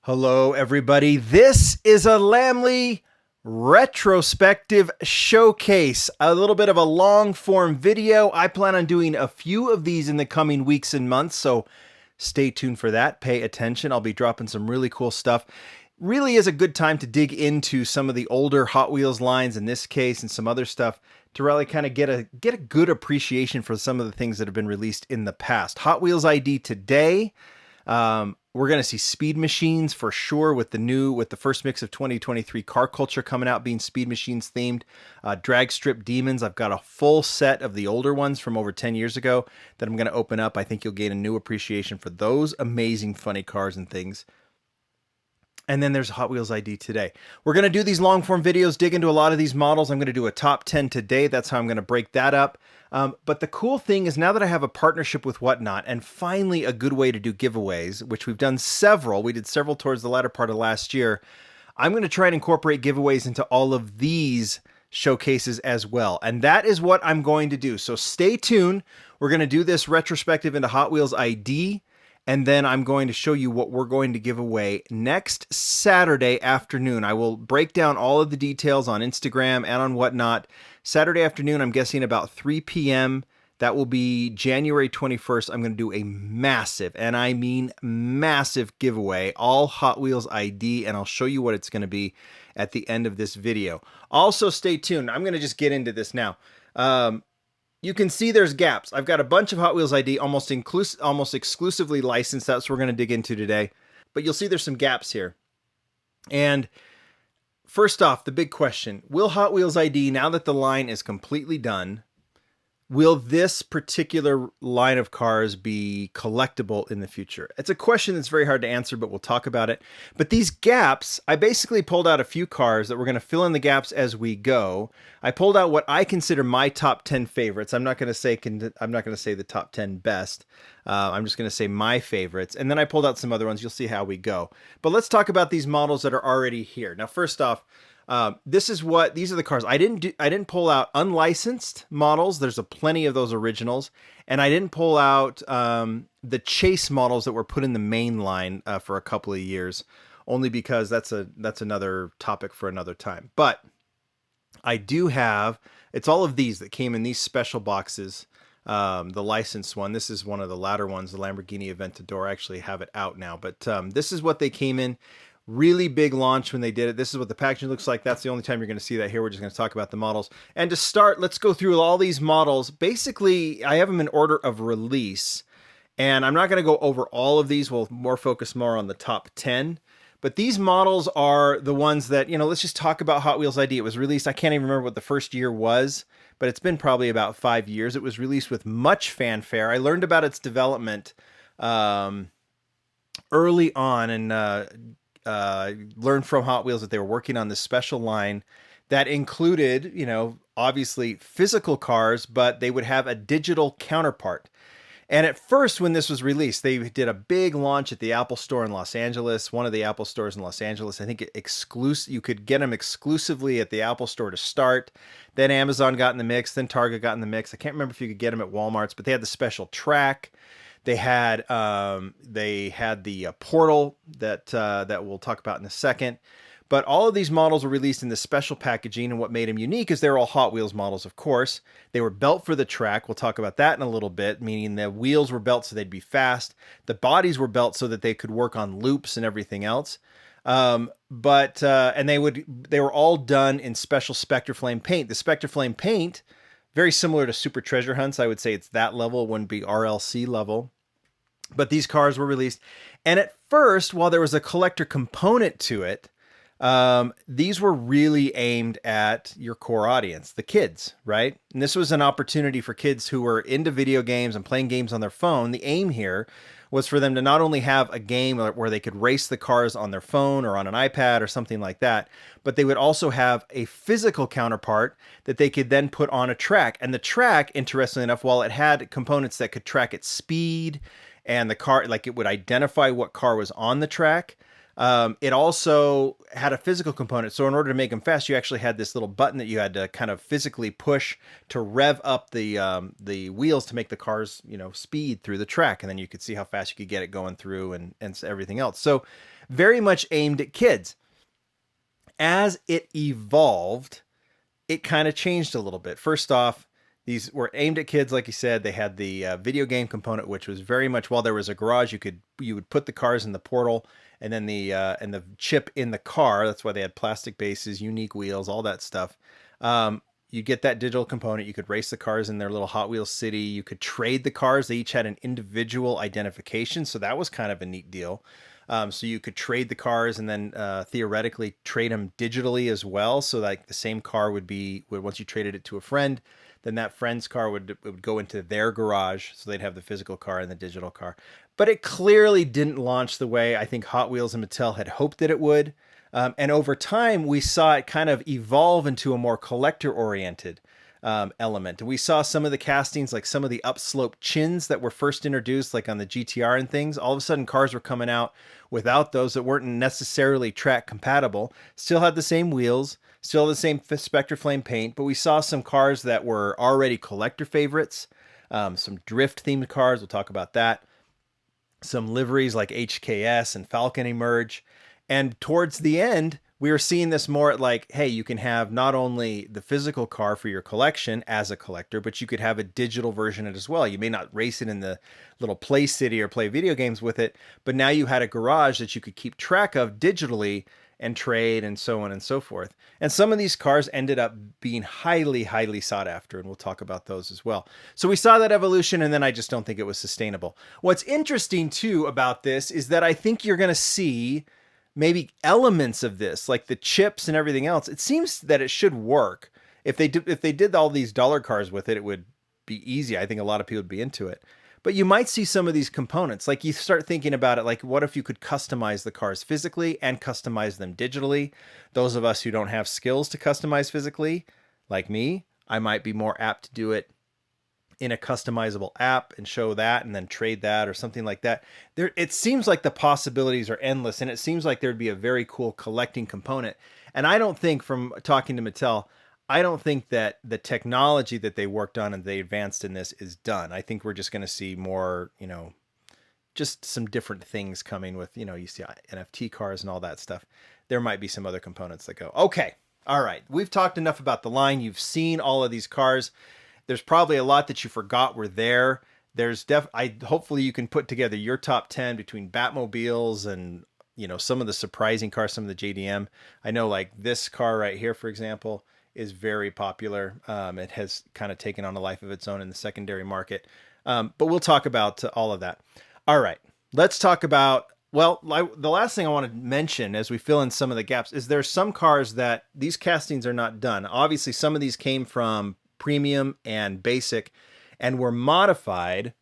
Hello, everybody. This is a Lamley Retrospective Showcase, a little bit of a long form video. I plan on doing a few of these in the coming weeks and months, so stay tuned for that. Pay attention. I'll be dropping some really cool stuff. Really is a good time to dig into some of the older Hot Wheels lines in this case and some other stuff to really kind of get a good appreciation for some of the things that have been released in the past. Hot Wheels ID today. We're going to see speed machines for sure with the first mix of 2023 car culture coming out being speed machines themed. Drag strip demons. I've got a full set of the older ones from over 10 years ago that I'm going to open up. I think you'll gain a new appreciation for those amazing funny cars and things. And then there's Hot Wheels ID today. We're going to do these long form videos, dig into a lot of these models. I'm going to do a top 10 today. That's how I'm going to break that up. But the cool thing is now that I have a partnership with Whatnot and finally a good way to do giveaways, which we've done several. We did several towards the latter part of last year. I'm going to try and incorporate giveaways into all of these showcases as well. And that is what I'm going to do. So stay tuned. We're going to do this retrospective into Hot Wheels ID. And then I'm going to show you what we're going to give away next Saturday afternoon. I will break down all of the details on Instagram and on Whatnot. Saturday afternoon, I'm guessing about 3 p.m. That will be January 21st. I'm going to do a massive, and I mean massive giveaway, all Hot Wheels ID, and I'll show you what it's going to be at the end of this video. Also, stay tuned. I'm going to just get into this now. You can see there's gaps. I've got a bunch of Hot Wheels ID almost exclusively licensed. That's what we're going to dig into today. But you'll see there's some gaps here. And first off, the big question, will Hot Wheels ID, now that the line is completely done, will this particular line of cars be collectible in the future? It's a question that's very hard to answer, but we'll talk about it. But these gaps, I basically pulled out a few cars that we're going to fill in the gaps as we go. I pulled out what I consider my top 10 favorites. I'm not going to say the top 10 best. I'm just going to say my favorites. And then I pulled out some other ones. You'll see how we go. But let's talk about these models that are already here. Now, first off, these are the cars. I didn't pull out unlicensed models. There's plenty of those originals. And I didn't pull out the chase models that were put in the main line for a couple of years, only because that's another topic for another time. But I do have, it's all of these that came in these special boxes. The licensed one, this is one of the latter ones, the Lamborghini Aventador. I actually have it out now, but this is what they came in. Really big launch when they did it. This is what the packaging looks like. That's the only time you're going to see that here. We're just going to talk about the models. And to start, let's go through all these models. Basically, I have them in order of release. And I'm not going to go over all of these. We'll focus more on the top 10. But these models are the ones that, let's just talk about Hot Wheels ID. It was released, I can't even remember what the first year was, but it's been probably about 5 years. It was released with much fanfare. I learned about its development early on and learned from Hot Wheels that they were working on this special line that included, obviously physical cars, but they would have a digital counterpart. And at first, when this was released, they did a big launch at the Apple Store in Los Angeles, one of the Apple stores in Los Angeles. I think you could get them exclusively at the Apple Store to start. Then Amazon got in the mix. Then Target got in the mix. I can't remember if you could get them at Walmart's, but they had the special track. They had the portal that we'll talk about in a second. But all of these models were released in this special packaging, and what made them unique is they're all Hot Wheels models, of course. They were built for the track. We'll talk about that in a little bit, meaning the wheels were built so they'd be fast. The bodies were built so that they could work on loops and everything else. And they were all done in special Spectre Flame paint. The Spectre Flame paint, very similar to Super Treasure Hunts. I would say it's that level. It wouldn't be RLC level. But these cars were released. And at first, while there was a collector component to it, these were really aimed at your core audience, the kids, right? And this was an opportunity for kids who were into video games and playing games on their phone. The aim here was for them to not only have a game where they could race the cars on their phone or on an iPad or something like that, but they would also have a physical counterpart that they could then put on a track. And the track, interestingly enough, while it had components that could track its speed and the car, like it would identify what car was on the track, it also had a physical component. So in order to make them fast, you actually had this little button that you had to kind of physically push to rev up the wheels to make the cars, speed through the track. And then you could see how fast you could get it going through and everything else. So very much aimed at kids. As it evolved, it kind of changed a little bit. First off, these were aimed at kids, like you said. They had the video game component, which was very much, while there was a garage, you would put the cars in the portal, and then the chip in the car. That's why they had plastic bases, unique wheels, all that stuff. You get that digital component. You could race the cars in their little Hot Wheels city. You could trade the cars. They each had an individual identification, so that was kind of a neat deal. So you could trade the cars and then theoretically trade them digitally as well. So like the same car would once you traded it to a friend, then that friend's car would go into their garage. So they'd have the physical car and the digital car. But it clearly didn't launch the way I think Hot Wheels and Mattel had hoped that it would. And over time, we saw it kind of evolve into a more collector-oriented element. And we saw some of the castings, like some of the upslope chins that were first introduced, like on the GTR and things. All of a sudden, cars were coming out without those that weren't necessarily track compatible. Still had the same wheels, still had the same Spectre Flame paint, but we saw some cars that were already collector favorites, some drift-themed cars. We'll talk about that. Some liveries like HKS and Falcon emerge. And towards the end, we were seeing this more at like, hey, you can have not only the physical car for your collection as a collector, but you could have a digital version of it as well. You may not race it in the little play city or play video games with it, but now you had a garage that you could keep track of digitally and trade and so on and so forth. And some of these cars ended up being highly, highly sought after, and we'll talk about those as well. So we saw that evolution, and then I just don't think it was sustainable. What's interesting too about this is that I think you're going to see maybe elements of this, like the chips and everything else. It seems that it should work. If they did all these dollar cars with it, it would be easy. I think a lot of people would be into it. But you might see some of these components. Like you start thinking about it, like what if you could customize the cars physically and customize them digitally? Those of us who don't have skills to customize physically, like me, I might be more apt to do it in a customizable app and show that and then trade that or something like that. It seems like the possibilities are endless, and it seems like there'd be a very cool collecting component. And I don't think, from talking to Mattel, I don't think that the technology that they worked on and they advanced in this is done. I think we're just going to see more, just some different things coming with, you see NFT cars and all that stuff. There might be some other components that go, okay, all right, we've talked enough about the line. You've seen all of these cars. There's probably a lot that you forgot were there. Hopefully you can put together your top 10 between Batmobiles and, some of the surprising cars, some of the JDM. I know like this car right here, for example, is very popular. It has kind of taken on a life of its own in the secondary market. But we'll talk about all of that. All right, let's talk about, the last thing I want to mention as we fill in some of the gaps is there's some cars that these castings are not done. Obviously, some of these came from Premium and Basic and were modified,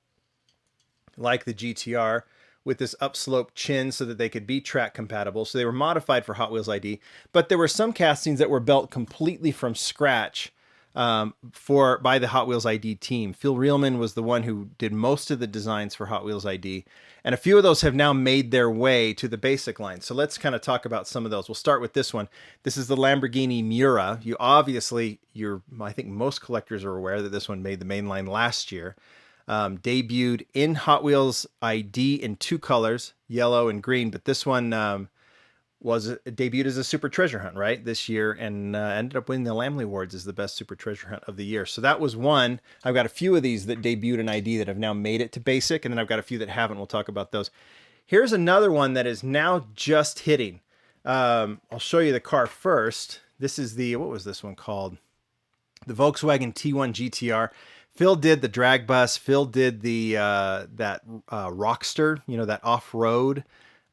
like the GTR, with this upslope chin so that they could be track compatible. So they were modified for Hot Wheels ID, but there were some castings that were built completely from scratch by the Hot Wheels ID team. Phil Reelman was the one who did most of the designs for Hot Wheels ID, and a few of those have now made their way to the basic line. So let's kind of talk about some of those. We'll start with this one. This is the Lamborghini Miura. I think most collectors are aware that this one made the main line last year. Debuted in Hot Wheels ID in two colors, yellow and green, but this one was debuted as a Super Treasure Hunt, right, this year, and ended up winning the Lamley Awards as the best Super Treasure Hunt of the year. So that was one. I've got a few of these that debuted in ID that have now made it to Basic, and then I've got a few that haven't. We'll talk about those. Here's another one that is now just hitting. I'll show you the car first. This is what was this one called? The Volkswagen T1 GTR. Phil did the drag bus. Phil did that Rockster, that off-road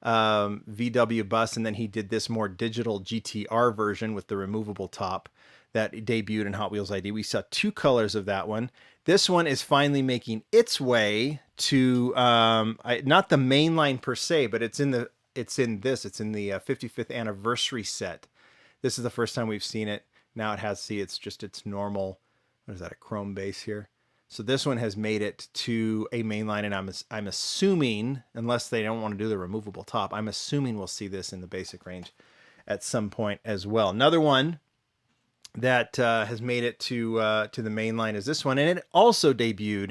VW bus, and then he did this more digital GTR version with the removable top that debuted in Hot Wheels ID. We saw two colors of that one. This one is finally making its way to not the main line per se, but it's in the 55th anniversary set. This is the first time we've seen it. Now it has, it's just its normal, what is that, a chrome base here? So this one has made it to a mainline, and I'm assuming, unless they don't want to do the removable top, I'm assuming we'll see this in the basic range at some point as well. Another one that has made it to the mainline is this one, and it also debuted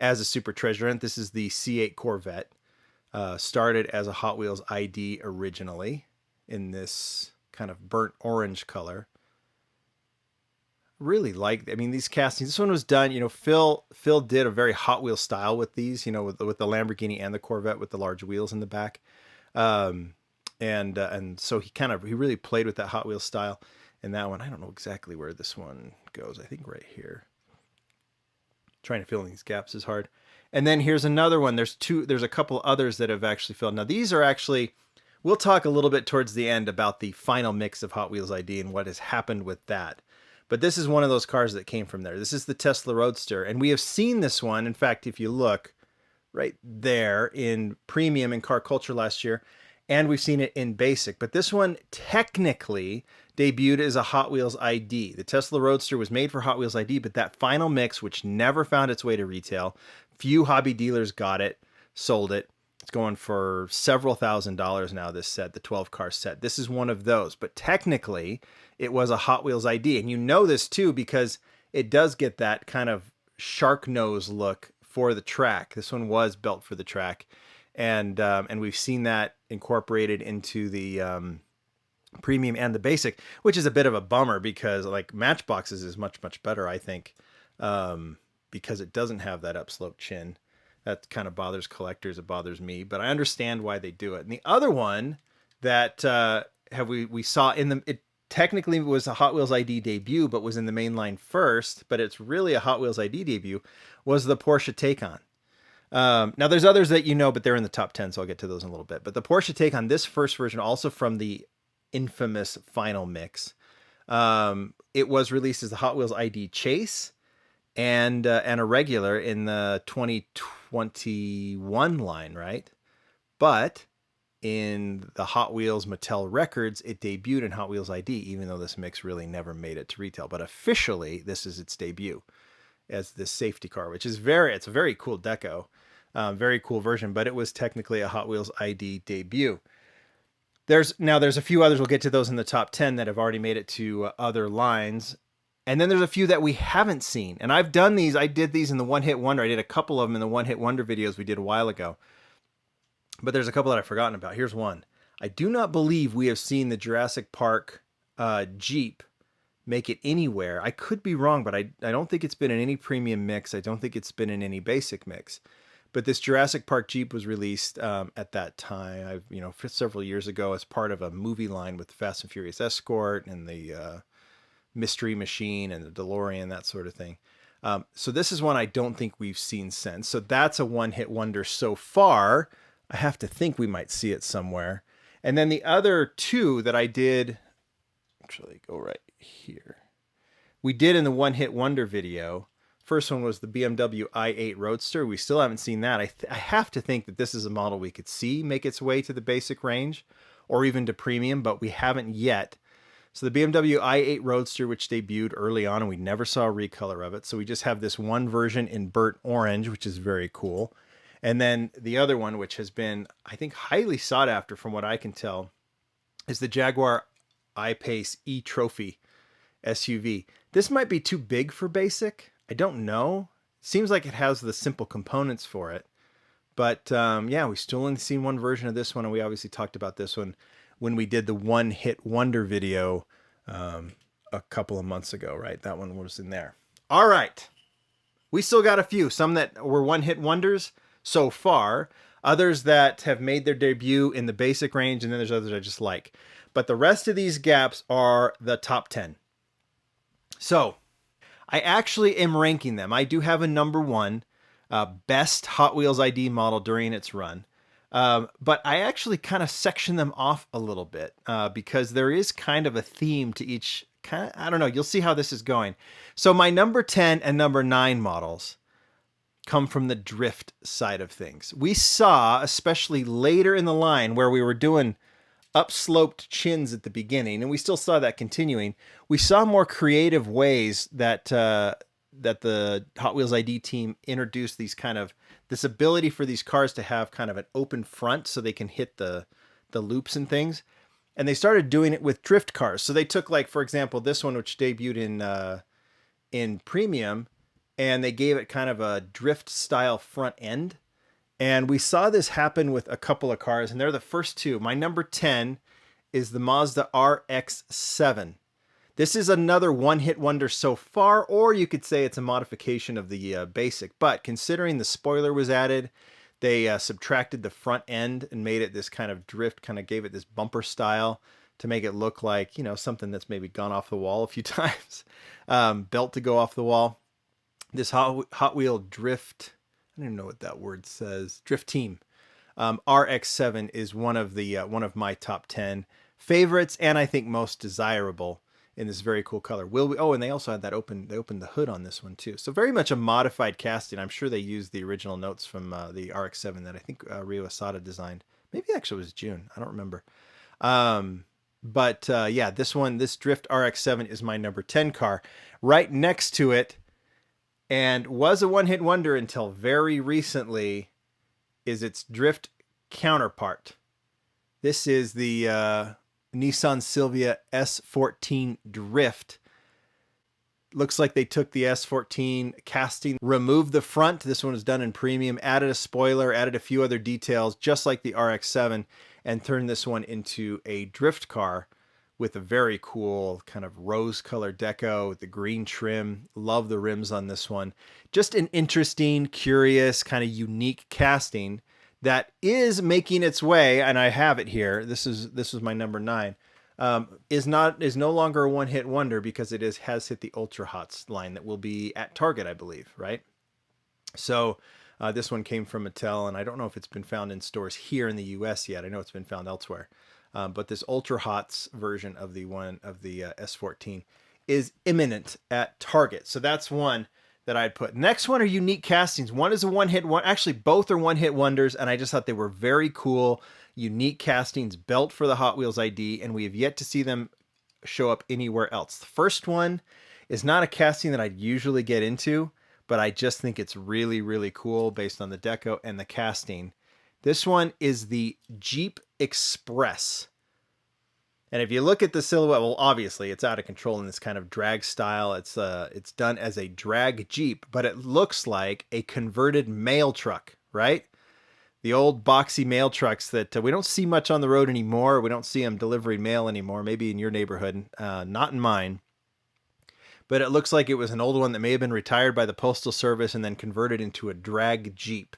as a Super Treasure Hunt. This is the C8 Corvette. Started as a Hot Wheels ID originally in this kind of burnt orange color. Really like, I mean, these castings. This one was done, you know, Phil did a very Hot Wheels style with these, you know, with the Lamborghini and the Corvette with the large wheels in the back. And so he really played with that Hot Wheels style in that one. I don't know exactly where this one goes. I think right here. Trying to fill in these gaps is hard. And then here's another one. There's a couple others that have actually filled. Now these are actually, we'll talk a little bit towards the end about the final mix of Hot Wheels ID and what has happened with that. But this is one of those cars that came from there. This is the Tesla Roadster. And we have seen this one. In fact, if you look right there in Premium and Car Culture last year, and we've seen it in Basic. But this one technically debuted as a Hot Wheels ID. The Tesla Roadster was made for Hot Wheels ID, but that final mix, which never found its way to retail, few hobby dealers got it, sold it. It's going for several $1,000s now, this set, the 12-car set. This is one of those. But technically, it was a Hot Wheels ID. And you know this, too, because it does get that kind of shark nose look for the track. This one was built for the track. And we've seen that incorporated into the Premium and the Basic, which is a bit of a bummer because, like, Matchbox's is much, much better, I think, because it doesn't have that upslope chin. That kind of bothers collectors. It bothers me, but I understand why they do it. And the other one that we saw it technically was a Hot Wheels ID debut, but was in the mainline first, but it's really a Hot Wheels ID debut, was the Porsche Taycan. Now there's others that you know, but they're in the top 10, so I'll get to those in a little bit. But the Porsche Taycan, this first version, also from the infamous final mix, it was released as the Hot Wheels ID Chase and a regular in the 2021 line, right? But in the Hot Wheels Mattel records, it debuted in Hot Wheels ID, even though this mix really never made it to retail. But officially, this is its debut as this safety car, which is it's a very cool deco, very cool version, but it was technically a Hot Wheels ID debut. There's a few others, we'll get to those in the top 10 that have already made it to other lines. And then there's a few that we haven't seen. And I've done these. I did these in the One Hit Wonder. I did a couple of them in the One Hit Wonder videos we did a while ago. But there's a couple that I've forgotten about. Here's one. I do not believe we have seen the Jurassic Park Jeep make it anywhere. I could be wrong, but I don't think it's been in any premium mix. I don't think it's been in any basic mix. But this Jurassic Park Jeep was released at that time, several years ago as part of a movie line with Fast and Furious Escort and the Mystery Machine and the DeLorean, that sort of thing. So this is one I don't think we've seen since. So that's a one-hit wonder so far. I have to think we might see it somewhere. And then the other two that I did, actually go right here. We did in the one-hit wonder video. First one was the BMW i8 Roadster. We still haven't seen that. I have to think that this is a model we could see make its way to the basic range or even to premium, but we haven't yet. So the BMW i8 Roadster, which debuted early on, and we never saw a recolor of it. So we just have this one version in burnt orange, which is very cool. And then the other one, which has been, I think, highly sought after from what I can tell, is the Jaguar I-Pace E-Trophy SUV. This might be too big for basic. I don't know. Seems like it has the simple components for it. But yeah, we still only seen one version of this one, and we obviously talked about this one when we did the One Hit Wonder video a couple of months ago, right? That one was in there. All right. We still got a few. Some that were one hit wonders so far. Others that have made their debut in the basic range, and then there's others I just like. But the rest of these gaps are the top 10. So I actually am ranking them. I do have a number one best Hot Wheels ID model during its run. But I actually kind of section them off a little bit because there is kind of a theme to each. I don't know. You'll see how this is going. So my number 10 and number 9 models come from the drift side of things. We saw, especially later in the line where we were doing upsloped chins at the beginning, and we still saw that continuing. We saw more creative ways that that the Hot Wheels ID team introduced this ability for these cars to have kind of an open front so they can hit the loops and things. And they started doing it with drift cars. So they took, like, for example, this one, which debuted in premium, and they gave it kind of a drift style front end. And we saw this happen with a couple of cars, and they're the first two. My number 10 is the Mazda RX-7. This is another one-hit wonder so far, or you could say it's a modification of the basic. But considering the spoiler was added, they subtracted the front end and made it this kind of drift, kind of gave it this bumper style to make it look like, you know, something that's maybe gone off the wall a few times. Belt to go off the wall. This Hot Wheel drift, I don't even know what that word says, drift team. RX-7 is one of my top 10 favorites, and I think most desirable in this very cool color. And they also had that they opened the hood on this one too. So very much a modified casting. I'm sure they used the original notes from the RX-7 that I think Ryo Asada designed. Maybe actually it was June. I don't remember. Yeah, this Drift RX-7 is my number 10 car. Right next to it, and was a one-hit wonder until very recently, is its Drift counterpart. This is the Nissan Silvia S14 Drift. Looks like they took the S14 casting, removed the front. This one was done in premium, added a spoiler, added a few other details, just like the RX-7, and turned this one into a drift car with a very cool kind of rose-colored deco with the green trim. Love the rims on this one. Just an interesting, curious, kind of unique casting that is making its way, and I have it here. This is my number 9. Is no longer a one-hit wonder because it has hit the Ultra Hots line that will be at Target, I believe, right? So this one came from Mattel, and I don't know if it's been found in stores here in the U.S. yet. I know it's been found elsewhere. But this Ultra Hots version of the S14 is imminent at Target. So that's one that I'd put. Next one are unique castings. One is a one-hit one. Actually, both are one-hit wonders, and I just thought they were very cool, unique castings built for the Hot Wheels ID, and we have yet to see them show up anywhere else. The first one is not a casting that I'd usually get into, but I just think it's really, really cool based on the deco and the casting. This one is the Jeep Express. And if you look at the silhouette, well, obviously it's out of control in this kind of drag style. It's done as a drag Jeep, but it looks like a converted mail truck, right? The old boxy mail trucks that we don't see much on the road anymore. We don't see them delivering mail anymore. Maybe in your neighborhood, not in mine. But it looks like it was an old one that may have been retired by the Postal Service and then converted into a drag Jeep.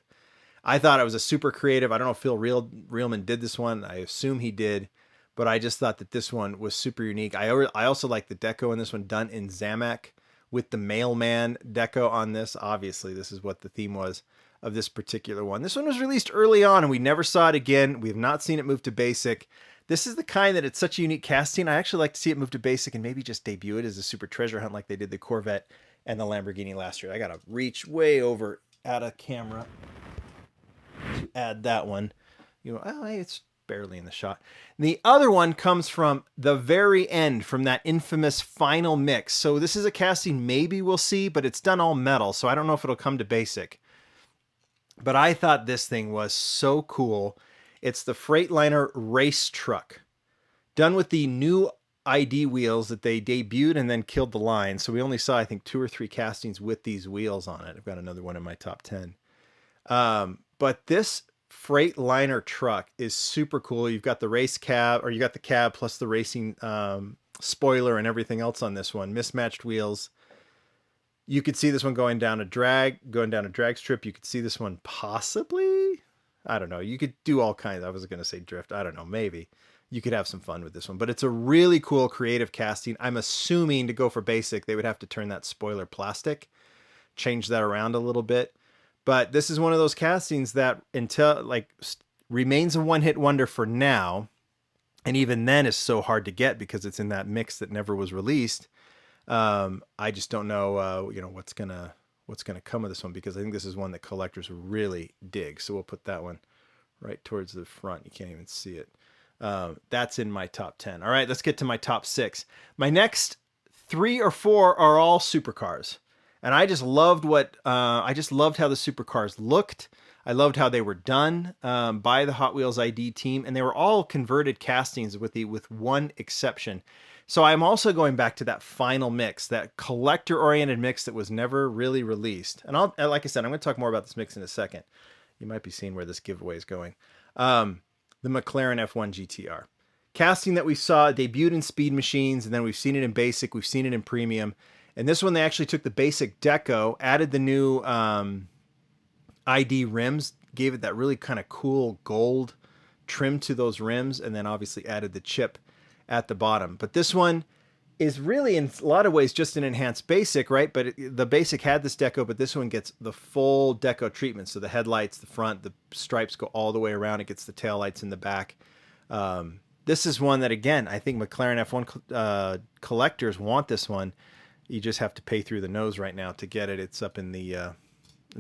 I thought it was a super creative. I don't know if Phil Reelman did this one. I assume he did. But I just thought that this one was super unique. I also like the deco in this one done in Zamak with the mailman deco on this. Obviously, this is what the theme was of this particular one. This one was released early on, and we never saw it again. We have not seen it move to basic. This is the kind that it's such a unique casting. I actually like to see it move to basic and maybe just debut it as a super treasure hunt like they did the Corvette and the Lamborghini last year. I got to reach way over out of camera to add that one. Hey, it's barely in the shot. And the other one comes from the very end, from that infamous final mix. So this is a casting maybe we'll see, but it's done all metal, so I don't know if it'll come to basic. But I thought this thing was so cool. It's the Freightliner race truck, done with the new ID wheels that they debuted and then killed the line. So we only saw, I think, 2 or 3 castings with these wheels on it. I've got another one in my top 10. But this Freightliner truck is super cool. You've got the race cab, or you got the cab plus the racing spoiler and everything else on this one. Mismatched wheels. You could see this one going down a drag strip. You could see this one possibly, I don't know. You could do all kinds. I was going to say drift. I don't know. Maybe you could have some fun with this one, but it's a really cool creative casting. I'm assuming to go for basic, they would have to turn that spoiler plastic, change that around a little bit. But this is one of those castings that remains a one-hit wonder for now. And even then is so hard to get because it's in that mix that never was released. I just don't know, what's gonna come of this one, because I think this is one that collectors really dig. So we'll put that one right towards the front. You can't even see it. That's in my top 10. All right, let's get to my top 6. My next 3 or 4 are all supercars. And I just loved how the supercars looked. I loved how they were done by the Hot Wheels ID team, and they were all converted castings with one exception. So I'm also going back to that final mix, that collector-oriented mix that was never really released. And like I said, I'm going to talk more about this mix in a second. You might be seeing where this giveaway is going. The McLaren F1 GTR. Casting that we saw debuted in Speed Machines, and then we've seen it in Basic, we've seen it in Premium. And this one, they actually took the Basic deco, added the new ID rims, gave it that really kind of cool gold trim to those rims, and then obviously added the chip at the bottom. But this one is really in a lot of ways just an enhanced Basic, right? But the Basic had this deco, but this one gets the full deco treatment. So the headlights, the front, the stripes go all the way around. It gets the taillights in the back. This is one that, again, I think McLaren F1 collectors want this one. You just have to pay through the nose right now to get it. It's up in the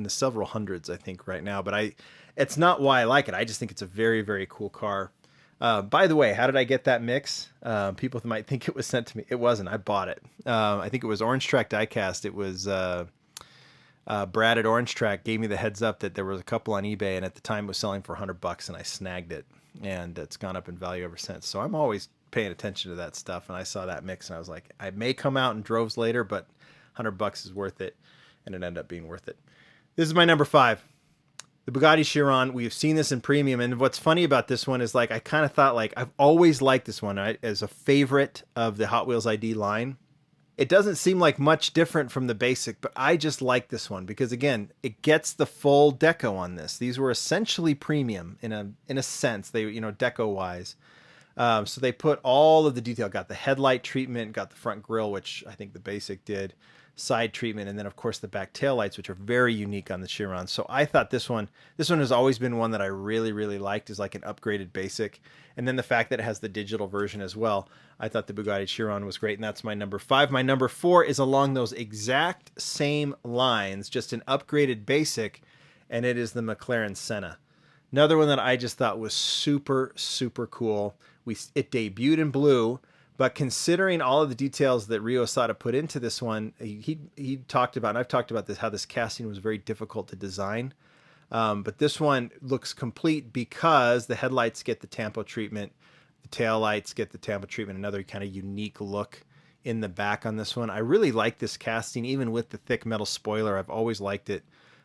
several hundreds, I think, right now. But it's not why I like it. I just think it's a very, very cool car. By the way, how did I get that mix? People might think it was sent to me. It wasn't. I bought it. I think it was Orange Track Diecast. It was Brad at Orange Track gave me the heads up that there was a couple on eBay, and at the time it was selling for $100, and I snagged it. And it's gone up in value ever since. So I'm always paying attention to that stuff. And I saw that mix, and I was like, I may come out in droves later, but $100 is worth it. And it ended up being worth it. This is my number 5. The Bugatti Chiron. We've seen this in Premium. And what's funny about this one is, like, I kind of thought, like, I've always liked this one, right, as a favorite of the Hot Wheels ID line. It doesn't seem like much different from the Basic, but I just like this one because, again, it gets the full deco on this. These were essentially premium in a sense, they, deco wise. So they put all of the detail, got the headlight treatment, got the front grille, which I think the Basic did, side treatment, and then of course the back tail lights, which are very unique on the Chiron. So I thought this one has always been one that I really, really liked, is like an upgraded Basic. And then the fact that it has the digital version as well, I thought the Bugatti Chiron was great, and that's my number 5. My number 4 is along those exact same lines, just an upgraded Basic, and it is the McLaren Senna. Another one that I just thought was super, super cool. It debuted in blue, but considering all of the details that Ryo Asada put into this one, he talked about, and I've talked about this, how this casting was very difficult to design. But this one looks complete because the headlights get the tampo treatment, the tail lights get the tampo treatment, another kind of unique look in the back on this one. I really like this casting, even with the thick metal spoiler. I've always liked it,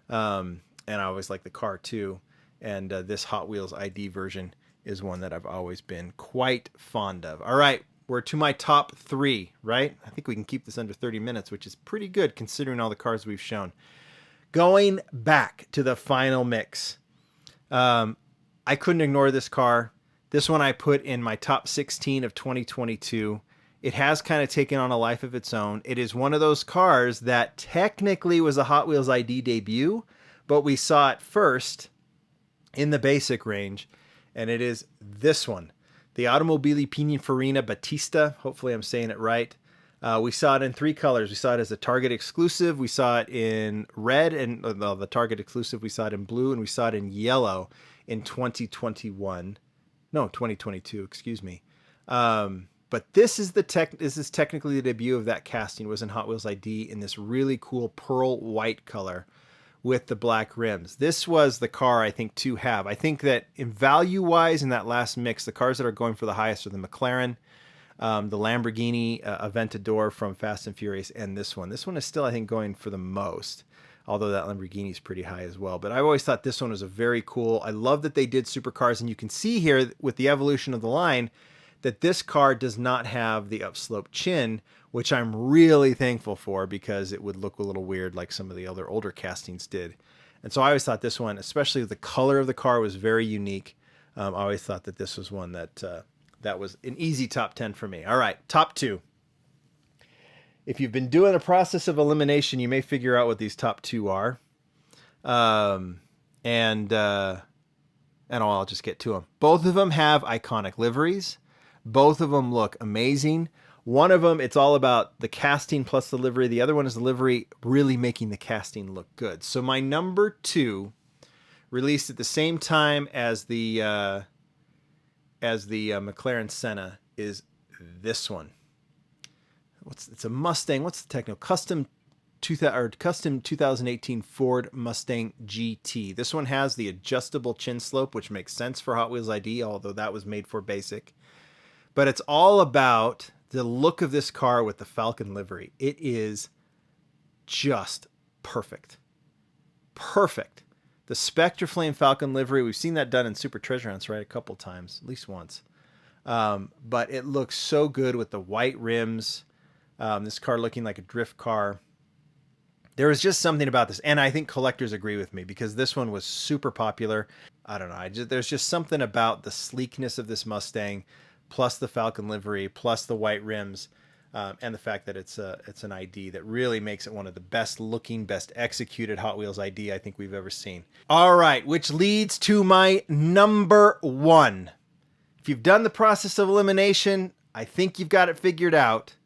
and I always like the car too. And this Hot Wheels ID version is one that I've always been quite fond of. All right, we're to my top 3, right? I think we can keep this under 30 minutes, which is pretty good considering all the cars we've shown. Going back to the final mix, I couldn't ignore this car. This one I put in my top 16 of 2022. It has kind of taken on a life of its own. It is one of those cars that technically was a Hot Wheels ID debut, but we saw it first in the Basic range, and it is this one, the Automobili Pininfarina Battista. Hopefully I'm saying it right. We saw it in 3 colors. We saw it as a Target exclusive. We saw it in red, and the Target exclusive, we saw it in blue, and we saw it in yellow in 2022, excuse me. But this is technically the debut of that casting. It was in Hot Wheels ID in this really cool pearl white color with the black rims. This was the car I think to have. I think that in value wise in that last mix, the cars that are going for the highest are the McLaren, the Lamborghini Aventador from Fast and Furious, and this one. This one is still, I think, going for the most, although that Lamborghini is pretty high as well. But I've always thought this one was a very cool. I love that they did supercars, and you can see here with the evolution of the line that this car does not have the upslope chin, which I'm really thankful for because it would look a little weird like some of the other older castings did. And so I always thought this one, especially the color of the car, was very unique. I always thought that this was one that that was an easy top 10 for me. All right, top 2. If you've been doing a process of elimination, you may figure out what these top 2 are. And I'll just get to them. Both of them have iconic liveries. Both of them look amazing. One of them, it's all about the casting plus the livery. The other one is the livery really making the casting look good. So my number 2, released at the same time as the McLaren Senna, is this one. It's a Mustang. What's the technical? Custom 2018 Ford Mustang GT. This one has the adjustable chin slope, which makes sense for Hot Wheels ID, although that was made for Basic. But it's all about the look of this car with the Falcon livery. It is just perfect. Perfect. The Spectre Flame Falcon livery, we've seen that done in Super Treasure Hunts, right? A couple times, at least once. But it looks so good with the white rims. This car looking like a drift car. There was just something about this, and I think collectors agree with me because this one was super popular. I don't know. There's just something about the sleekness of this Mustang, plus the Falcon livery, plus the white rims, and the fact that it's an ID that really makes it one of the best looking, best executed Hot Wheels ID I think we've ever seen. All right, which leads to my number one. If you've done the process of elimination, I think you've got it figured out.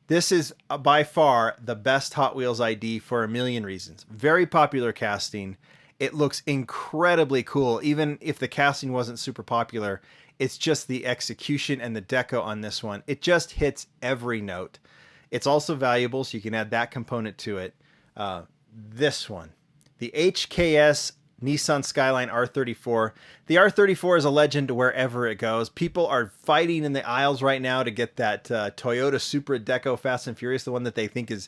This is by far the best Hot Wheels ID for a million reasons. Very popular casting. It looks incredibly cool. Even if the casting wasn't super popular, it's just the execution and the deco on this one. It just hits every note. It's also valuable, so you can add that component to it. This one, the HKS Nissan Skyline R34. The R34 is a legend wherever it goes. People are fighting in the aisles right now to get that Toyota Supra Deco Fast and Furious, the one that they think is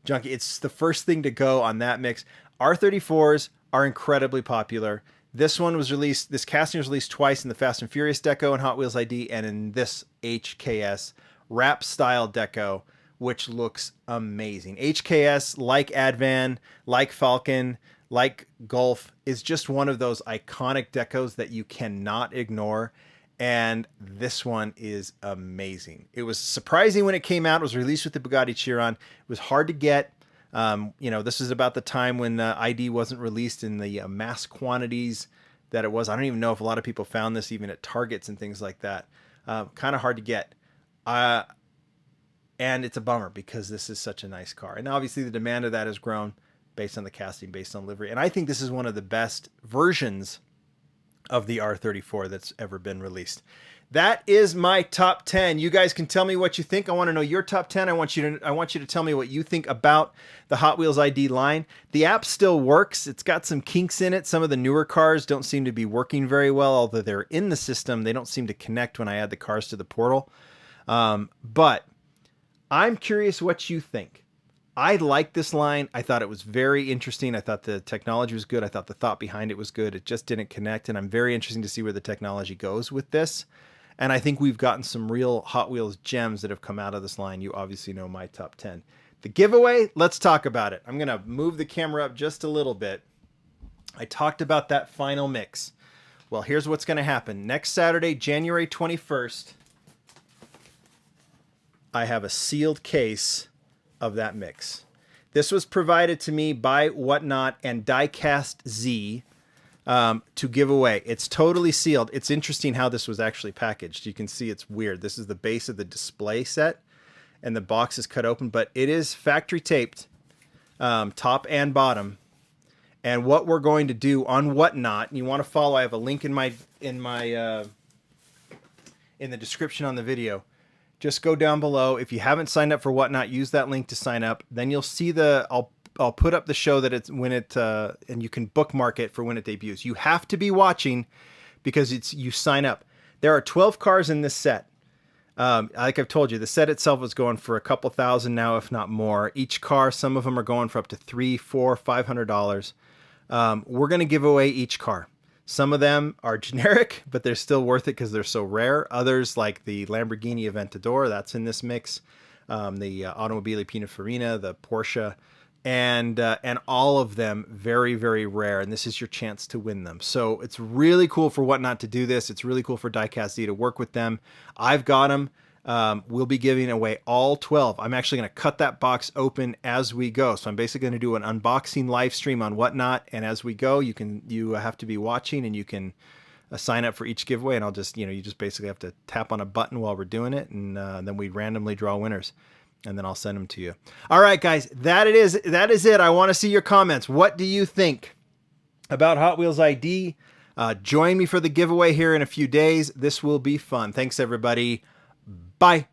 junky. It's the first thing to go on that mix. R34s are incredibly popular. This one was released, this casting was released twice in the Fast and Furious Deco and Hot Wheels ID, and in this HKS wrap style deco, which looks amazing. HKS, like Advan, like Falcon, like Golf, is just one of those iconic decos that you cannot ignore. And this one is amazing. It was surprising when it came out. It was released with the Bugatti Chiron. It was hard to get. This is about the time when ID wasn't released in the mass quantities that it was. I don't even know if a lot of people found this even at Targets and things like that. Kind of hard to get. And it's a bummer because this is such a nice car. And obviously the demand of that has grown based on the casting, based on livery. And I think this is one of the best versions of the R34 that's ever been released. That is my top 10. You guys can tell me what you think. I want to know your top 10. I want you to tell me what you think about the Hot Wheels ID line. The app still works. It's got some kinks in it. Some of the newer cars don't seem to be working very well, although they're in the system. They don't seem to connect when I add the cars to the portal. But I'm curious what you think. I like this line. I thought it was very interesting. I thought the technology was good. I thought the thought behind it was good. It just didn't connect, and I'm very interested to see where the technology goes with this. And I think we've gotten some real Hot Wheels gems that have come out of this line. You obviously know my top 10. The giveaway, let's talk about it. I'm going to move the camera up just a little bit. I talked about that final mix. Well, here's what's going to happen. Next Saturday, January 21st, I have a sealed case of that mix. This was provided to me by Whatnot and Diecast Z to give away. It's totally sealed. It's interesting how this was actually packaged. You can see it's weird. This is the base of the display set, and the box is cut open, but it is factory taped, top and bottom. And what we're going to do on Whatnot, and you want to follow, I have a link in the description on the video. Just go down below. If you haven't signed up for Whatnot, use that link to sign up. Then you'll see I'll put up the show that it's when it and you can bookmark it for when it debuts. You have to be watching because you sign up. There are 12 cars in this set. Like I've told you, the set itself is going for a couple thousand now, if not more. Each car, some of them are going for up to $300, $400, $500. We're going to give away each car. Some of them are generic, but they're still worth it because they're so rare. Others, like the Lamborghini Aventador, that's in this mix. The Automobile Pininfarina, the Porsche, and all of them very, very rare. And this is your chance to win them. So it's really cool for Whatnot to do this. It's really cool for Diecast Z to work with them. I've got them. We'll be giving away all 12. I'm actually going to cut that box open as we go. So I'm basically going to do an unboxing live stream on Whatnot. And as we go, you have to be watching, and you can sign up for each giveaway. And I'll just, you just basically have to tap on a button while we're doing it. And then we randomly draw winners, and then I'll send them to you. All right, guys, that is it. I want to see your comments. What do you think about Hot Wheels ID? Join me for the giveaway here in a few days. This will be fun. Thanks, everybody. Bye.